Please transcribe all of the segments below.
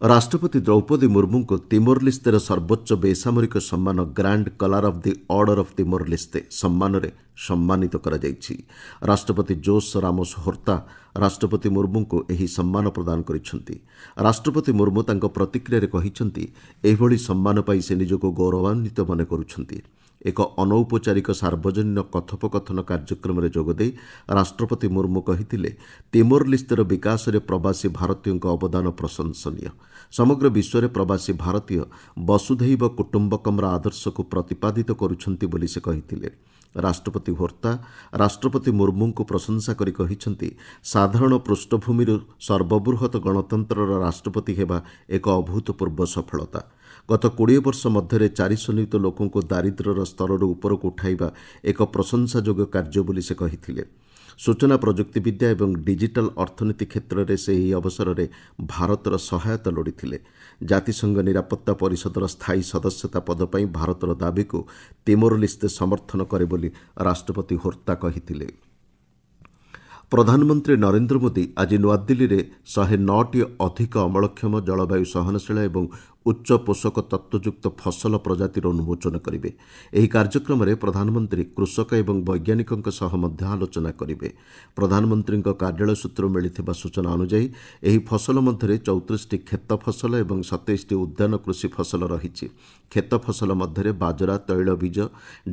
ରାଷ୍ଟ୍ରପତି ଦ୍ରୌପଦୀ ମୁର୍ମୁଙ୍କୁ ତିମୋର ଲିସ୍ତେର ସର୍ବୋଚ୍ଚ ବେସାମରିକ ସମ୍ମାନ Grand Collar of the Order of Timor Leste ସମ୍ମାନରେ ସମ୍ମାନିତ କରାଯାଇଛି। ରାଷ୍ଟ୍ରପତି ଜୋସ୍ ରାମୋସ ହୋର୍ତ୍ତା ରାଷ୍ଟ୍ରପତି ମୁର୍ମୁଙ୍କୁ ଏହି ସମ୍ମାନ ପ୍ରଦାନ କରିଛନ୍ତି। ରାଷ୍ଟ୍ରପତି ମୁର୍ମୁ ତାଙ୍କ ପ୍ରତିକ୍ରିୟାରେ କହିଛନ୍ତି, ଏଭଳି ସମ୍ମାନ ପାଇ ସେ ନିଜକୁ ଗୌରବାନ୍ୱିତ ମନେ କରୁଛନ୍ତି। ଏକ ଅନୌପଚାରିକ ସାର୍ବଜନୀନ କଥୋପକଥନ କାର୍ଯ୍ୟକ୍ରମରେ ଯୋଗଦେଇ ରାଷ୍ଟ୍ରପତି ମୁର୍ମୁ କହିଥିଲେ, ତିମୋର ଲିସ୍ତେର ବିକାଶରେ ପ୍ରବାସୀ ଭାରତୀୟଙ୍କ ଅବଦାନ ପ୍ରଶଂସନୀୟ। ସମଗ୍ର ବିଶ୍ୱରେ ପ୍ରବାସୀ ଭାରତୀୟ ବସୁଧୈବ କୁଟୁମ୍ବକମ୍ର ଆଦର୍ଶକୁ ପ୍ରତିପାଦିତ କରୁଛନ୍ତି ବୋଲି ସେ କହିଥିଲେ। ରାଷ୍ଟ୍ରପତି ହୋର୍ତ୍ତା ରାଷ୍ଟ୍ରପତି ମୁର୍ମୁଙ୍କୁ ପ୍ରଶଂସା କରି କହିଛନ୍ତି, ସାଧାରଣ ପୃଷ୍ଠଭୂମିରୁ ସର୍ବବୃହତ ଗଣତନ୍ତ୍ରର ରାଷ୍ଟ୍ରପତି ହେବା ଏକ ଅଭୂତପୂର୍ବ ସଫଳତା। ଗତ 20 ବର୍ଷ ମଧ୍ୟରେ 400 ନିୟୁତ ଲୋକଙ୍କୁ ଦାରିଦ୍ର୍ୟର ସ୍ତରରୁ ଉପରକୁ ଉଠାଇବା ଏକ ପ୍ରଶଂସାଯୋଗ୍ୟ କାର୍ଯ୍ୟ ବୋଲି ସେ କହିଥିଲେ। ସୂଚନା ପ୍ରଯୁକ୍ତିବିଦ୍ୟା ଏବଂ ଡିଜିଟାଲ ଅର୍ଥନୀତି କ୍ଷେତ୍ରରେ ସେ ଏହି ଅବସରରେ ଭାରତର ସହାୟତା ଲୋଡ଼ିଥିଲେ। ଜାତିସଂଘ ନିରାପତ୍ତା ପରିଷଦର ସ୍ଥାୟୀ ସଦସ୍ୟତା ପଦ ପାଇଁ ଭାରତର ଦାବିକୁ ତିମୋର ଲିସ୍ତେ ସମର୍ଥନ କରେ ବୋଲି ରାଷ୍ଟ୍ରପତି ହୋର୍ତ୍ତା କହିଥିଲେ। ପ୍ରଧାନମନ୍ତ୍ରୀ ନରେନ୍ଦ୍ର ମୋଦି ଆଜି ନୂଆଦିଲ୍ଲୀରେ 109ଟି ଅଧିକ ଅମଳକ୍ଷମ ଜଳବାୟୁ ସହନଶୀଳ ଏବଂ ଉଚ୍ଚ ପୋଷକ ତତ୍ତ୍ୱଯୁକ୍ତ ଫସଲ ପ୍ରଜାତିର ଉନ୍ମୋଚନ କରିବେ। ଏହି କାର୍ଯ୍ୟକ୍ରମରେ ପ୍ରଧାନମନ୍ତ୍ରୀ କୃଷକ ଏବଂ ବୈଜ୍ଞାନିକଙ୍କ ସହ ମଧ୍ୟ ଆଲୋଚନା କରିବେ। ପ୍ରଧାନମନ୍ତ୍ରୀଙ୍କ କାର୍ଯ୍ୟାଳୟ ସୂତ୍ରରୁ ମିଳିଥିବା ସୂଚନା ଅନୁଯାୟୀ ଏହି ଫସଲ ମଧ୍ୟରେ 34ଟି କ୍ଷେତ ଫସଲ ଏବଂ 27ଟି ଉଦ୍ୟାନ କୃଷି ଫସଲ ରହିଛି। କ୍ଷେତ ଫସଲ ମଧ୍ୟରେ ବାଜରା, ତୈଳବୀଜ,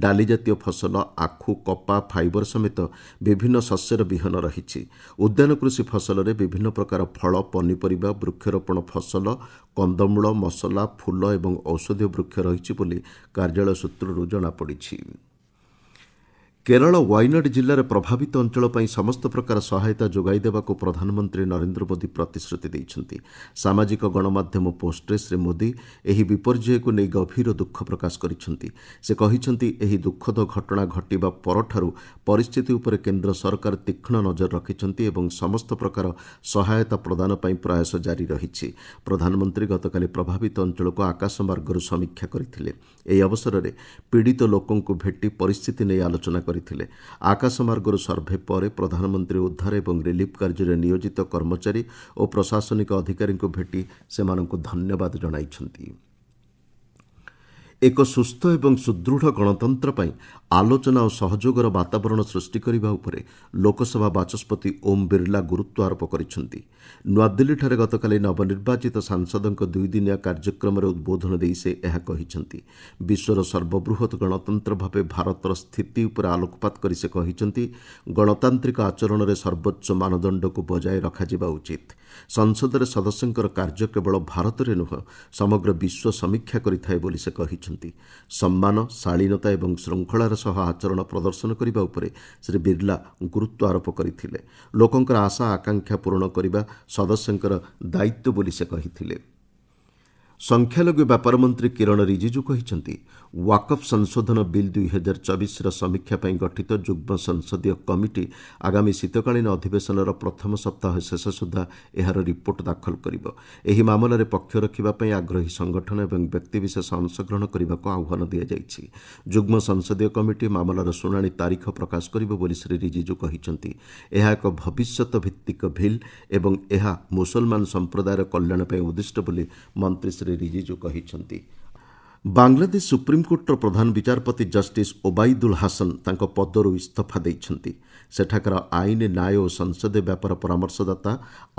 ଡାଲି ଜାତୀୟ ଫସଲ, ଆଖୁ, କପା, ଫାଇବର ସମେତ ବିଭିନ୍ନ ଶସ୍ୟର ବିହନ ରହିଛି। ଉଦ୍ୟାନ କୃଷି ଫସଲରେ ବିଭିନ୍ନ ପ୍ରକାର ଫଳ, ପନିପରିବା, ବୃକ୍ଷରୋପଣ ଫସଲ, କନ୍ଦମୂଳ, ମସଲା, ଫୁଲ ଏବଂ ଔଷଧୀୟ ବୃକ୍ଷ ରହିଛି ବୋଲି କାର୍ଯ୍ୟାଳୟ ସୂତ୍ରରୁ ଜଣାପଡ଼ିଛି। କେରଳ ୱାଇନାଡ୍ ଜିଲ୍ଲାରେ ପ୍ରଭାବିତ ଅଞ୍ଚଳ ପାଇଁ ସମସ୍ତ ପ୍ରକାର ସହାୟତା ଯୋଗାଇ ଦେବାକୁ ପ୍ରଧାନମନ୍ତ୍ରୀ ନରେନ୍ଦ୍ର ମୋଦି ପ୍ରତିଶ୍ରୁତି ଦେଇଛନ୍ତି। ସାମାଜିକ ଗଣମାଧ୍ୟମ ପୋଷ୍ଟରେ ଶ୍ରୀ ମୋଦି ଏହି ବିପର୍ଯ୍ୟୟକୁ ନେଇ ଗଭୀର ଦୁଃଖ ପ୍ରକାଶ କରିଛନ୍ତି। ସେ କହିଛନ୍ତି, ଏହି ଦୁଃଖଦ ଘଟଣା ଘଟିବା ପରଠାରୁ ପରିସ୍ଥିତି ଉପରେ କେନ୍ଦ୍ର ସରକାର ତୀକ୍ଷ୍ଣ ନଜର ରଖିଛନ୍ତି ଏବଂ ସମସ୍ତ ପ୍ରକାର ସହାୟତା ପ୍ରଦାନ ପାଇଁ ପ୍ରୟାସ ଜାରି ରହିଛି। ପ୍ରଧାନମନ୍ତ୍ରୀ ଗତକାଲି ପ୍ରଭାବିତ ଅଞ୍ଚଳକୁ ଆକାଶମାର୍ଗରୁ ସମୀକ୍ଷା କରିଥିଲେ। ଏହି ଅବସରରେ ପୀଡ଼ିତ ଲୋକଙ୍କୁ ଭେଟି ପରିସ୍ଥିତି ନେଇ ଆଲୋଚନା କରିଥିଲେ। ଆକାଶମାର୍ଗରୁ ସର୍ଭେ ପରେ ପ୍ରଧାନମନ୍ତ୍ରୀ ଉଦ୍ଧାର ଏବଂ ରିଲିଫ୍ କାର୍ଯ୍ୟରେ ନିୟୋଜିତ କର୍ମଚାରୀ ଓ ପ୍ରଶାସନିକ ଅଧିକାରୀଙ୍କୁ ଭେଟି ସେମାନଙ୍କୁ ଧନ୍ୟବାଦ ଜଣାଇଛନ୍ତି। ଏକ ସୁସ୍ଥ ଏବଂ ସୁଦୃଢ଼ ଗଣତନ୍ତ୍ର ପାଇଁ ଆଲୋଚନା ଓ ସହଯୋଗର ବାତାବରଣ ସୃଷ୍ଟି କରିବା ଉପରେ ଲୋକସଭା ବାଚସ୍ପତି ଓମ୍ ବିର୍ଲା ଗୁରୁତ୍ୱ ଆରୋପ କରିଛନ୍ତି। ନୂଆଦିଲ୍ଲୀଠାରେ ଗତକାଲି ନବନିର୍ବାଚିତ ସାଂସଦଙ୍କ 2 ଦିନିଆ କାର୍ଯ୍ୟକ୍ରମରେ ଉଦ୍ବୋଧନ ଦେଇ ସେ ଏହା କହିଛନ୍ତି। ବିଶ୍ୱର ସର୍ବବୃହତ୍ ଗଣତନ୍ତ୍ର ଭାବେ ଭାରତର ସ୍ଥିତି ଉପରେ ଆଲୋକପାତ କରି ସେ କହିଛନ୍ତି, ଗଣତାନ୍ତ୍ରିକ ଆଚରଣରେ ସର୍ବୋଚ୍ଚ ମାନଦଣ୍ଡକୁ ବଜାୟ ରଖାଯିବା ଉଚିତ। ସଂସଦରେ ସଦସ୍ୟଙ୍କର କାର୍ଯ୍ୟ କେବଳ ଭାରତରେ ନୁହେଁ, ସମଗ୍ର ବିଶ୍ୱ ସମୀକ୍ଷା କରିଥାଏ ବୋଲି ସେ କହିଛନ୍ତି। ସମ୍ମାନ, ଶାଳୀନତା ଏବଂ ଶୃଙ୍ଖଳାର ସହ ଆଚରଣ ପ୍ରଦର୍ଶନ କରିବା ଉପରେ ଶ୍ରୀ ବିର୍ଲା ଗୁରୁତ୍ୱ ଆରୋପ କରିଥିଲେ। ଲୋକଙ୍କର ଆଶା ଆକାଂକ୍ଷା ପୂରଣ କରିବା ସଦସ୍ୟଙ୍କର ଦାୟିତ୍ୱ ବୋଲି ସେ କହିଥିଲେ। ସଂଖ୍ୟାଲଘୁ ବ୍ୟାପାର ମନ୍ତ୍ରୀ କିରଣ ରିଜିଜୁ କହିଛନ୍ତି, ୱାକଫ୍ ସଂଶୋଧନ ବିଲ୍ 2024ର ସମୀକ୍ଷା ପାଇଁ ଗଠିତ ଯୁଗ୍ମ ସଂସଦୀୟ କମିଟି ଆଗାମୀ ଶୀତକାଳୀନ ଅଧିବେଶନର ପ୍ରଥମ ସପ୍ତାହ ଶେଷ ସୁଦ୍ଧା ଏହାର ରିପୋର୍ଟ ଦାଖଲ କରିବ। ଏହି ମାମଲାରେ ପକ୍ଷ ରଖିବା ପାଇଁ ଆଗ୍ରହୀ ସଂଗଠନ ଏବଂ ବ୍ୟକ୍ତିବିଶେଷ ଅଂଶଗ୍ରହଣ କରିବାକୁ ଆହ୍ୱାନ ଦିଆଯାଇଛି। ଯୁଗ୍ମ ସଂସଦୀୟ କମିଟି ମାମଲାର ଶୁଣାଣି ତାରିଖ ପ୍ରକାଶ କରିବ ବୋଲି ଶ୍ରୀ ରିଜିଜୁ କହିଛନ୍ତି। ଏହା ଏକ ଭବିଷ୍ୟତ ଭିତ୍ତିକ ବିଲ୍ ଏବଂ ଏହା ମୁସଲମାନ ସମ୍ପ୍ରଦାୟର କଲ୍ୟାଣ ପାଇଁ ଉଦ୍ଦିଷ୍ଟ ବୋଲି ମନ୍ତ୍ରୀ ଶ୍ରୀ ରିଜିଜୁ କହିଛନ୍ତି। ବାଂଲାଦେଶ ସୁପ୍ରିମକୋର୍ଟର ପ୍ରଧାନ ବିଚାରପତି ଜଷ୍ଟିସ୍ ଓବାଇଦୁଲ ହାସନ ତାଙ୍କ ପଦରୁ ଇସ୍ତଫା ଦେଇଛନ୍ତି। ସେଠାକାର ଆଇନ, ନ୍ୟାୟ ଓ ସଂସଦୀୟ ବ୍ୟାପାର ପରାମର୍ଶଦାତା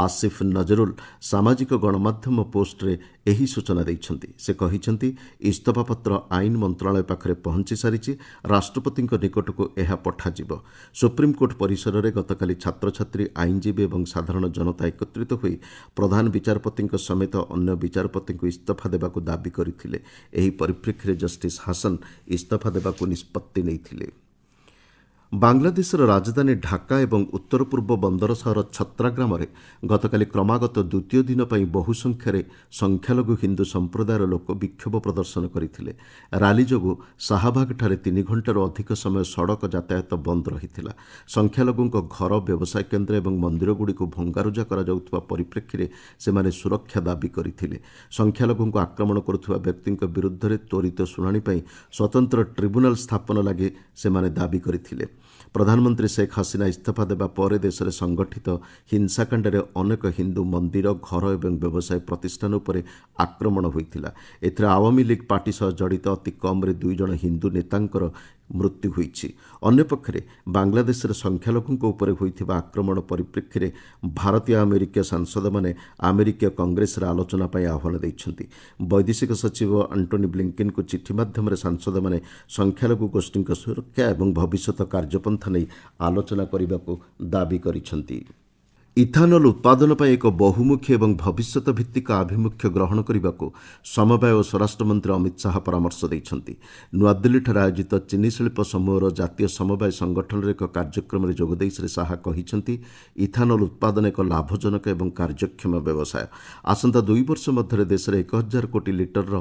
ଆସିଫ ନଜରୁଲ ସାମାଜିକ ଗଣମାଧ୍ୟମ ପୋଷ୍ଟରେ ଏହି ସୂଚନା ଦେଇଛନ୍ତି। ସେ କହିଛନ୍ତି, ଇସ୍ତଫାପତ୍ର ଆଇନ ମନ୍ତ୍ରଣାଳୟ ପାଖରେ ପହଞ୍ଚି ସାରିଛି। ରାଷ୍ଟ୍ରପତିଙ୍କ ନିକଟକୁ ଏହା ପଠାଯିବ। ସୁପ୍ରିମକୋର୍ଟ ପରିସରରେ ଗତକାଲି ଛାତ୍ରଛାତ୍ରୀ, ଆଇନଜୀବୀ ଏବଂ ସାଧାରଣ ଜନତା ଏକତ୍ରିତ ହୋଇ ପ୍ରଧାନ ବିଚାରପତିଙ୍କ ସମେତ ଅନ୍ୟ ବିଚାରପତିଙ୍କୁ ଇସ୍ତଫା ଦେବାକୁ ଦାବି କରିଥିଲେ। ଏହି ପରିପ୍ରେକ୍ଷୀରେ ଜଷ୍ଟିସ୍ ହାସନ ଇସ୍ତଫା ଦେବାକୁ ନିଷ୍ପତ୍ତି ନେଇଥିଲେ। ବାଂଲାଦେଶର ରାଜଧାନୀ ଢାକା ଏବଂ ଉତ୍ତର ପୂର୍ବ ବନ୍ଦର ସହର ଛତ୍ରା ଗ୍ରାମରେ ଗତକାଲି କ୍ରମାଗତ ଦ୍ୱିତୀୟ ଦିନ ପାଇଁ ବହୁ ସଂଖ୍ୟାରେ ସଂଖ୍ୟାଲଘୁ ହିନ୍ଦୁ ସମ୍ପ୍ରଦାୟର ଲୋକ ବିକ୍ଷୋଭ ପ୍ରଦର୍ଶନ କରିଥିଲେ। ରାଲି ଯୋଗୁଁ ଶାହବାଗଠାରେ 3 ଘଣ୍ଟାରୁ ଅଧିକ ସମୟ ସଡ଼କ ଯାତାୟାତ ବନ୍ଦ ରହିଥିଲା। ସଂଖ୍ୟାଲଘୁଙ୍କ ଘର, ବ୍ୟବସାୟ କେନ୍ଦ୍ର ଏବଂ ମନ୍ଦିରଗୁଡ଼ିକୁ ଭଙ୍ଗାରୁଜା କରାଯାଉଥିବା ପରିପ୍ରେକ୍ଷୀରେ ସେମାନେ ସୁରକ୍ଷା ଦାବି କରିଥିଲେ। ସଂଖ୍ୟାଲଘୁଙ୍କୁ ଆକ୍ରମଣ କରୁଥିବା ବ୍ୟକ୍ତିଙ୍କ ବିରୁଦ୍ଧରେ ତ୍ୱରିତ ଶୁଣାଣି ପାଇଁ ସ୍ୱତନ୍ତ୍ର ଟ୍ରିବ୍ୟୁନାଲ ସ୍ଥାପନ ଲାଗି ସେମାନେ ଦାବି କରିଥିଲେ। ପ୍ରଧାନମନ୍ତ୍ରୀ ଶେଖ୍ ହସିନା ଇସ୍ତଫା ଦେବା ପରେ ଦେଶରେ ସଂଗଠିତ ହିଂସାକାଣ୍ଡରେ ଅନେକ ହିନ୍ଦୁ ମନ୍ଦିର, ଘର ଏବଂ ବ୍ୟବସାୟ ପ୍ରତିଷ୍ଠାନ ଉପରେ ଆକ୍ରମଣ ହୋଇଥିଲା। ଏଥିରେ ଆୱାମୀ ଲିଗ୍ ପାର୍ଟି ସହ ଜଡ଼ିତ ଅତି କମ୍ରେ 2 ଜଣ ହିନ୍ଦୁ ନେତାଙ୍କର ମୃତ୍ୟୁ ହୋଇଛି। ଅନ୍ୟପକ୍ଷରେ ବାଂଲାଦେଶରେ ସଂଖ୍ୟାଲଘୁଙ୍କ ଉପରେ ହୋଇଥିବା ଆକ୍ରମଣ ପରିପ୍ରେକ୍ଷୀରେ ଭାରତୀୟ ଆମେରିକୀୟ ସାଂସଦମାନେ ଆମେରିକୀୟ କଂଗ୍ରେସରେ ଆଲୋଚନା ପାଇଁ ଆହ୍ୱାନ ଦେଇଛନ୍ତି। ବୈଦେଶିକ ସଚିବ ଆଣ୍ଟୋନି ବ୍ଲିଙ୍କେନ୍ଙ୍କୁ ଚିଠି ମାଧ୍ୟମରେ ସାଂସଦମାନେ ସଂଖ୍ୟାଲଘୁ ଗୋଷ୍ଠୀଙ୍କ ସୁରକ୍ଷା ଏବଂ ଭବିଷ୍ୟତ କାର୍ଯ୍ୟପନ୍ଥା ନେଇ ଆଲୋଚନା କରିବାକୁ ଦାବି କରିଛନ୍ତି। ଇଥାନଲ୍ ଉତ୍ପାଦନ ପାଇଁ ଏକ ବହୁମୁଖୀ ଏବଂ ଭବିଷ୍ୟତ ଭିତ୍ତିକ ଆଭିମୁଖ୍ୟ ଗ୍ରହଣ କରିବାକୁ ସମବାୟ ଓ ସ୍ୱରାଷ୍ଟ୍ରମନ୍ତ୍ରୀ ଅମିତ ଶାହା ପରାମର୍ଶ ଦେଇଛନ୍ତି। ନୂଆଦିଲ୍ଲୀଠାରେ ଆୟୋଜିତ ଚିନି ଶିଳ୍ପ ସମୂହର ଜାତୀୟ ସମବାୟ ସଂଗଠନର ଏକ କାର୍ଯ୍ୟକ୍ରମରେ ଯୋଗଦେଇ ଶ୍ରୀ ଶାହା କହିଛନ୍ତି, ଇଥାନଲ୍ ଉତ୍ପାଦନ ଏକ ଲାଭଜନକ ଏବଂ କାର୍ଯ୍ୟକ୍ଷମ ବ୍ୟବସାୟ। ଆସନ୍ତା 2 ବର୍ଷ ମଧ୍ୟରେ ଦେଶରେ 1000 କୋଟି ଲିଟରର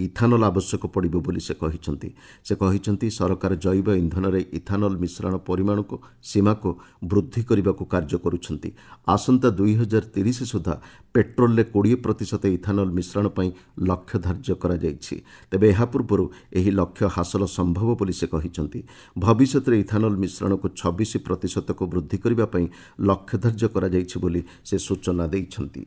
ଇଥାନଲ୍ ଆବଶ୍ୟକ ପଡ଼ିବ ବୋଲି ସେ କହିଛନ୍ତି। ସେ କହିଛନ୍ତି, ସରକାର ଜୈବ ଇନ୍ଧନରେ ଇଥାନଲ୍ ମିଶ୍ରଣ ପରିମାଣକୁ ସୀମାକୁ ବୃଦ୍ଧି କରିବାକୁ କାର୍ଯ୍ୟ କରୁଛନ୍ତି। ଆସନ୍ତା 2030 ସୁଦ୍ଧା ପେଟ୍ରୋଲରେ 20% ଇଥାନଲ୍ ମିଶ୍ରଣ ପାଇଁ ଲକ୍ଷ୍ୟ ଧାର୍ଯ୍ୟ କରାଯାଇଛି। ତେବେ ଏହା ପୂର୍ବରୁ ଏହି ଲକ୍ଷ୍ୟ ହାସଲ ସମ୍ଭବ ବୋଲି ସେ କହିଛନ୍ତି। ଭବିଷ୍ୟତରେ ଇଥାନଲ୍ ମିଶ୍ରଣକୁ 26% ବୃଦ୍ଧି କରିବା ପାଇଁ ଲକ୍ଷ୍ୟ ଧାର୍ଯ୍ୟ କରାଯାଇଛି ବୋଲି ସେ ସୂଚନା ଦେଇଛନ୍ତି।